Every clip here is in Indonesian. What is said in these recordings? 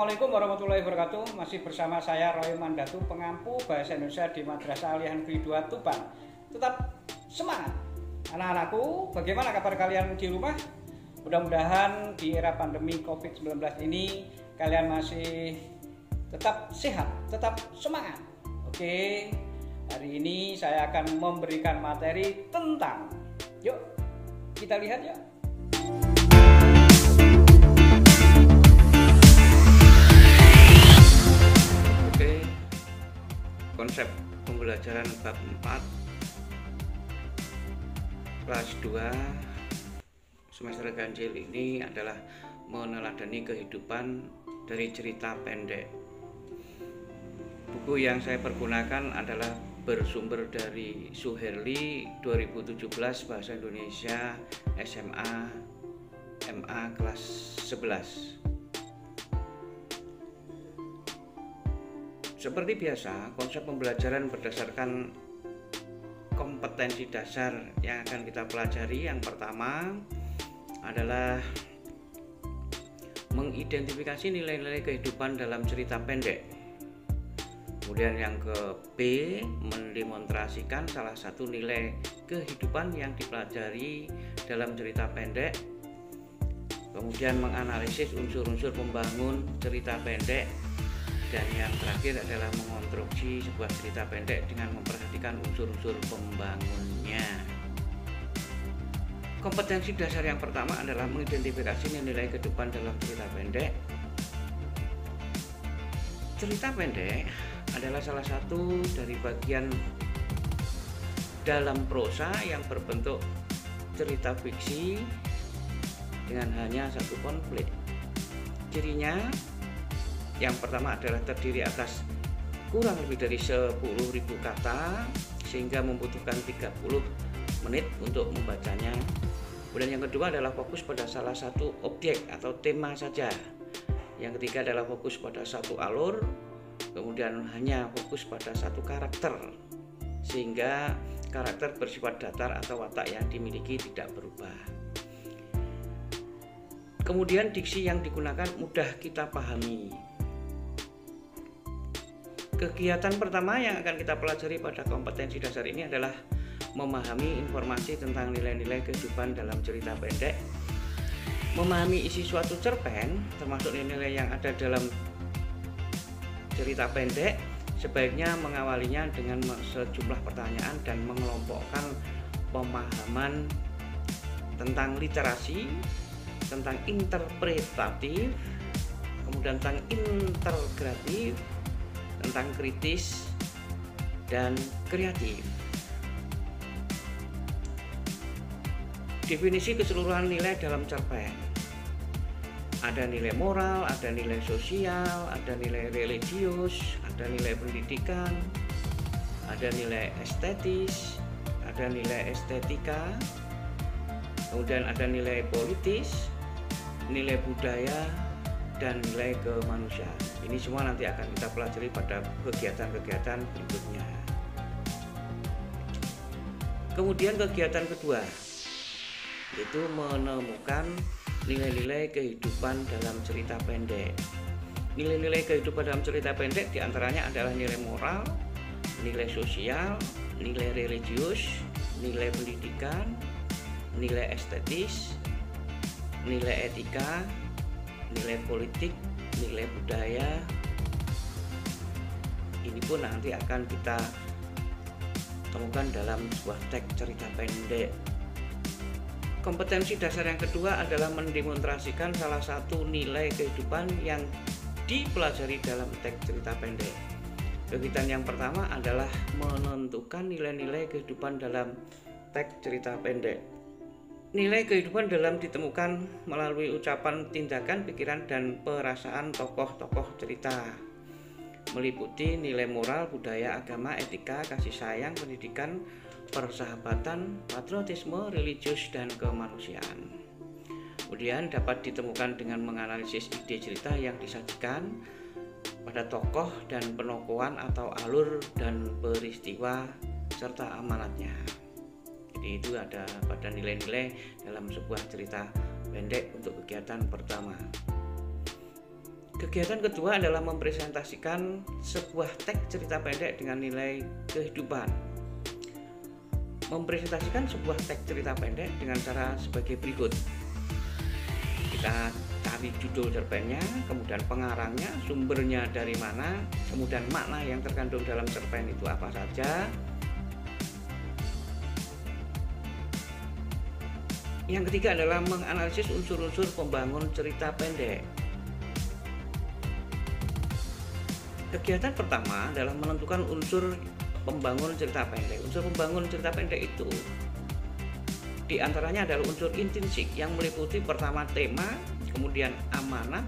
Assalamualaikum warahmatullahi wabarakatuh. Masih bersama saya Roy Mandatu, pengampu Bahasa Indonesia di Madrasah Aliyah Negeri 2 Tuban. Tetap semangat anak-anakku. Bagaimana kabar kalian di rumah? Mudah-mudahan di era pandemi COVID-19 ini kalian masih tetap sehat, tetap semangat. Oke, hari ini saya akan memberikan materi tentang, yuk kita lihat yuk. Konsep pembelajaran bab 4 kelas 2 semester ganjil ini adalah meneladani kehidupan dari cerita pendek. Buku yang saya pergunakan adalah bersumber dari Suherli 2017 Bahasa Indonesia SMA MA kelas 11. Seperti biasa, konsep pembelajaran berdasarkan kompetensi dasar yang akan kita pelajari. Yang pertama adalah mengidentifikasi nilai-nilai kehidupan dalam cerita pendek. Kemudian yang ke B, mendemonstrasikan salah satu nilai kehidupan yang dipelajari dalam cerita pendek. Kemudian menganalisis unsur-unsur pembangun cerita pendek. Dan yang terakhir adalah mengonstruksi sebuah cerita pendek dengan memperhatikan unsur-unsur pembangunnya. Kompetensi dasar yang pertama adalah mengidentifikasi nilai kehidupan dalam cerita pendek. Cerita pendek adalah salah satu dari bagian dalam prosa yang berbentuk cerita fiksi dengan hanya satu konflik. Cirinya yang pertama adalah terdiri atas kurang lebih dari 10.000 kata sehingga membutuhkan 30 menit untuk membacanya. Kemudian yang kedua adalah fokus pada salah satu objek atau tema saja. Yang ketiga adalah fokus pada satu alur, kemudian hanya fokus pada satu karakter sehingga karakter bersifat datar atau watak yang dimiliki tidak berubah. Kemudian diksi yang digunakan mudah kita pahami. Kegiatan pertama yang akan kita pelajari pada kompetensi dasar ini adalah memahami informasi tentang nilai-nilai kehidupan dalam cerita pendek. Memahami isi suatu cerpen, termasuk nilai-nilai yang ada dalam cerita pendek, sebaiknya mengawalinya dengan sejumlah pertanyaan dan mengelompokkan pemahaman tentang literasi, tentang interpretatif, kemudian tentang integratif, tentang kritis dan kreatif. Definisi keseluruhan nilai dalam cerpen. Ada nilai moral, ada nilai sosial, ada nilai religius, ada nilai pendidikan, ada nilai estetis, ada nilai estetika, kemudian ada nilai politis, nilai budaya, dan nilai kemanusiaan. Ini semua nanti akan kita pelajari pada kegiatan-kegiatan berikutnya. Kemudian kegiatan kedua yaitu menemukan nilai-nilai kehidupan dalam cerita pendek. Nilai-nilai kehidupan dalam cerita pendek diantaranya adalah nilai moral, nilai sosial, nilai religius, nilai pendidikan, nilai estetis, nilai etika, nilai politik, nilai budaya. Ini pun nanti akan kita temukan dalam sebuah teks cerita pendek. Kompetensi dasar yang kedua adalah mendemonstrasikan salah satu nilai kehidupan yang dipelajari dalam teks cerita pendek. Kegiatan yang pertama adalah menentukan nilai-nilai kehidupan dalam teks cerita pendek. Nilai kehidupan dalam ditemukan melalui ucapan, tindakan, pikiran, dan perasaan tokoh-tokoh cerita. Meliputi nilai moral, budaya, agama, etika, kasih sayang, pendidikan, persahabatan, patriotisme, religius, dan kemanusiaan. Kemudian dapat ditemukan dengan menganalisis ide cerita yang disajikan pada tokoh dan penokohan atau alur dan peristiwa serta amanatnya. Jadi itu ada pada nilai-nilai dalam sebuah cerita pendek untuk kegiatan pertama. Kegiatan kedua adalah mempresentasikan sebuah teks cerita pendek dengan nilai kehidupan. Mempresentasikan sebuah teks cerita pendek dengan cara sebagai berikut. Kita cari judul cerpennya, kemudian pengarangnya, sumbernya dari mana, kemudian makna yang terkandung dalam cerpen itu apa saja. Yang ketiga adalah menganalisis unsur-unsur pembangun cerita pendek. Kegiatan pertama adalah menentukan unsur pembangun cerita pendek. Unsur pembangun cerita pendek itu diantaranya adalah unsur intrinsik yang meliputi pertama tema, kemudian amanah,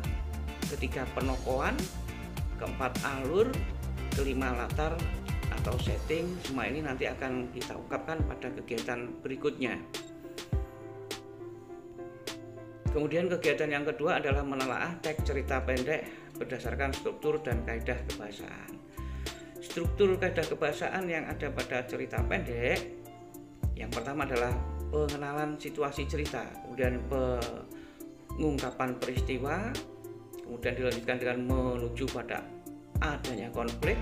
ketiga penokohan, keempat alur, kelima latar atau setting. Semua ini nanti akan kita ungkapkan pada kegiatan berikutnya. Kemudian kegiatan yang kedua adalah menelaah teks cerita pendek berdasarkan struktur dan kaidah kebahasaan. Struktur kaidah kebahasaan yang ada pada cerita pendek, yang pertama adalah pengenalan situasi cerita, kemudian pengungkapan peristiwa, kemudian dilanjutkan dengan menuju pada adanya konflik,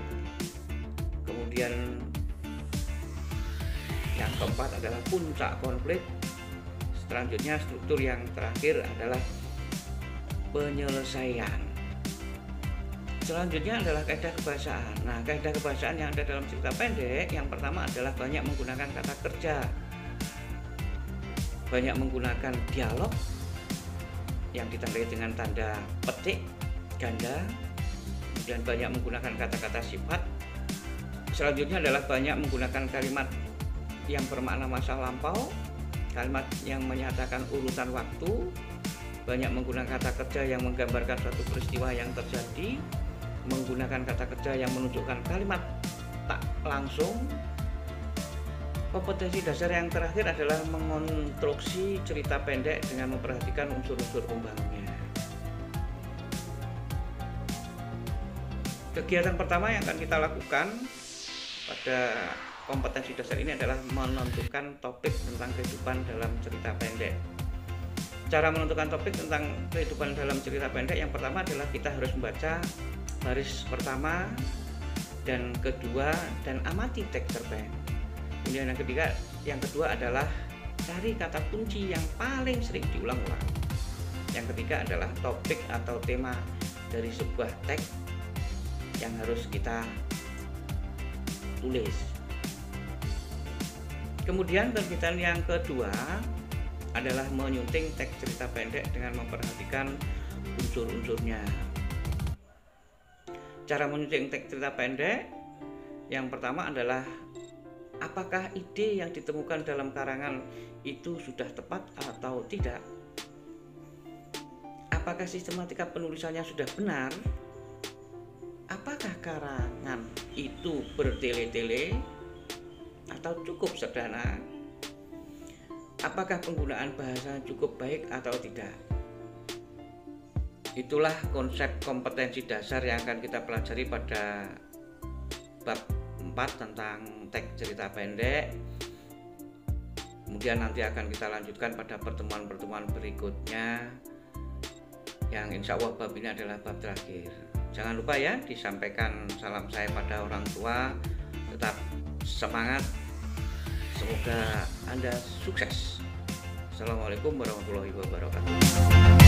kemudian yang keempat adalah puncak konflik. Selanjutnya struktur yang terakhir adalah penyelesaian. Selanjutnya adalah kaidah kebahasaan. Nah, kaidah kebahasaan yang ada dalam cerita pendek yang pertama adalah banyak menggunakan kata kerja, banyak menggunakan dialog yang ditandai dengan tanda petik ganda, kemudian banyak menggunakan kata-kata sifat. Selanjutnya adalah banyak menggunakan kalimat yang bermakna masa lampau, kalimat yang menyatakan urutan waktu, banyak menggunakan kata kerja yang menggambarkan suatu peristiwa yang terjadi, menggunakan kata kerja yang menunjukkan kalimat tak langsung. Kompetensi dasar yang terakhir adalah mengonstruksi cerita pendek dengan memperhatikan unsur-unsur pembangunnya. Kegiatan pertama yang akan kita lakukan pada kompetensi dasar ini adalah menentukan topik tentang kehidupan dalam cerita pendek. Cara menentukan topik tentang kehidupan dalam cerita pendek yang pertama adalah kita harus membaca baris pertama dan kedua dan amati teks cerpen. Kemudian yang kedua adalah cari kata kunci yang paling sering diulang-ulang. Yang ketiga adalah topik atau tema dari sebuah teks yang harus kita tulis. Kemudian kegiatan yang kedua adalah menyunting teks cerita pendek dengan memperhatikan unsur-unsurnya. Cara menyunting teks cerita pendek yang pertama adalah apakah ide yang ditemukan dalam karangan itu sudah tepat atau tidak? Apakah sistematika penulisannya sudah benar? Apakah karangan itu bertele-tele atau cukup sederhana? Apakah penggunaan bahasa cukup baik atau tidak? Itulah konsep kompetensi dasar yang akan kita pelajari pada bab 4 tentang teks cerita pendek. Kemudian nanti akan kita lanjutkan pada pertemuan-pertemuan berikutnya, yang insya Allah bab ini adalah bab terakhir. Jangan lupa ya, disampaikan salam saya pada orang tua. Tetap semangat, semoga Anda sukses. Assalamualaikum warahmatullahi wabarakatuh.